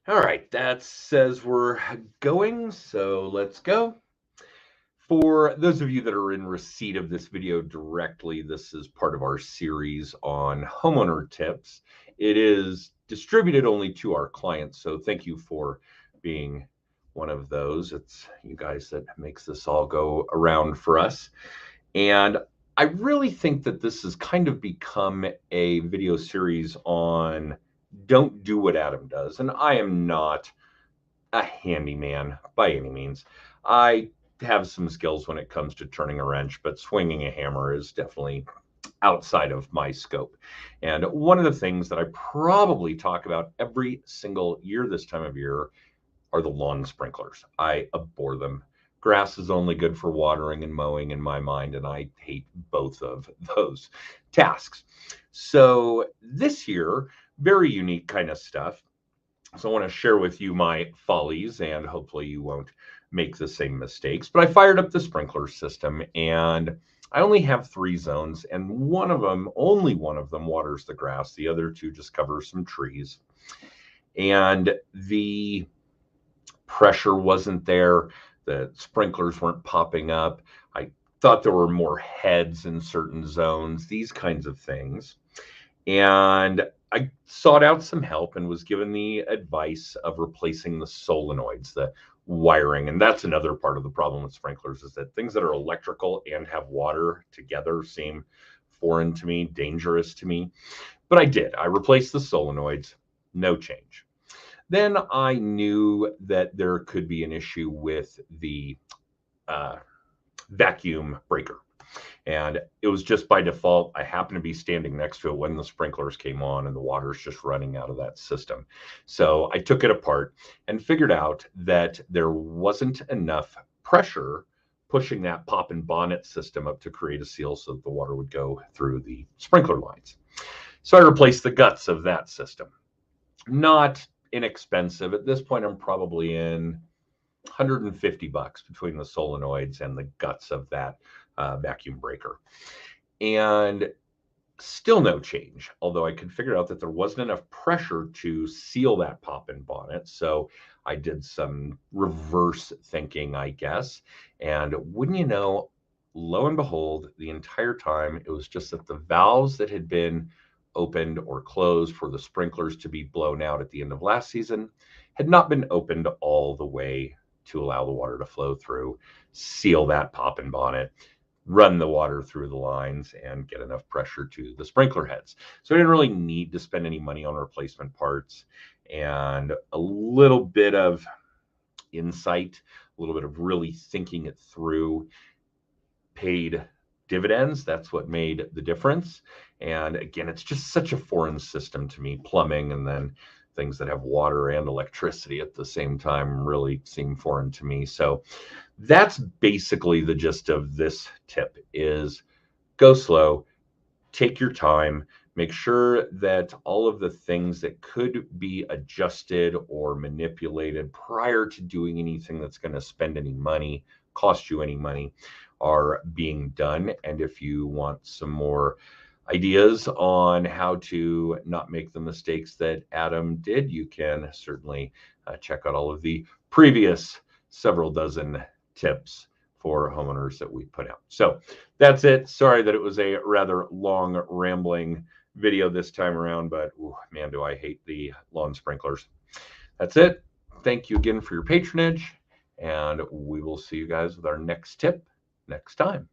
All right, that says we're going, so let's go. For those of you that are in receipt of this video directly, this is part of our series on homeowner tips. It is distributed only to our clients, so thank you for being one of those. It's you guys that makes this all go around for us. And I really think that this has kind of become a video series on don't do what Adam does. And I am not a handyman by any means. I have some skills when it comes to turning a wrench, but swinging a hammer is definitely outside of my scope. And one of the things that I probably talk about every single year this time of year are the lawn sprinklers. I abhor them. Grass is only good for watering and mowing in my mind, and I hate both of those tasks. So this year, very unique kind of stuff. So I want to share with you my follies, and hopefully you won't make the same mistakes. But I fired up the sprinkler system, and I only have 3 zones, and only one of them waters the grass. The other two just cover some trees. And the pressure wasn't there. The sprinklers weren't popping up. I thought there were more heads in certain zones, these kinds of things. And I sought out some help and was given the advice of replacing the solenoids, the wiring. And that's another part of the problem with sprinklers, is that things that are electrical and have water together seem foreign to me, dangerous to me. But I did. I replaced the solenoids, no change. Then I knew that there could be an issue with the vacuum breaker. And it was just by default. I happened to be standing next to it when the sprinklers came on and the water's just running out of that system. So I took it apart and figured out that there wasn't enough pressure pushing that pop and bonnet system up to create a seal so that the water would go through the sprinkler lines. So I replaced the guts of that system. Not inexpensive. At this point, I'm probably in $150 between the solenoids and the guts of that vacuum breaker. And still no change, although I could figure out that there wasn't enough pressure to seal that pop and bonnet. So I did some reverse thinking, I guess. And wouldn't you know, lo and behold, the entire time it was just that the valves that had been opened or closed for the sprinklers to be blown out at the end of last season had not been opened all the way to allow the water to flow through, seal that pop and bonnet, run the water through the lines, and get enough pressure to the sprinkler heads. So I didn't really need to spend any money on replacement parts, and a little bit of insight, a little bit of really thinking it through paid dividends. That's what made the difference. And again, it's just such a foreign system to me. Plumbing and then things that have water and electricity at the same time really seem foreign to me. So that's basically the gist of this tip: is go slow, take your time, make sure that all of the things that could be adjusted or manipulated prior to doing anything that's going to spend any money, cost you any money, are being done. And if you want some more ideas on how to not make the mistakes that Adam did, you can certainly check out all of the previous several dozen tips for homeowners that we put out. So that's it. Sorry that it was a rather long, rambling video this time around, but man, do I hate the lawn sprinklers. That's it. Thank you again for your patronage, and we will see you guys with our next tip next time.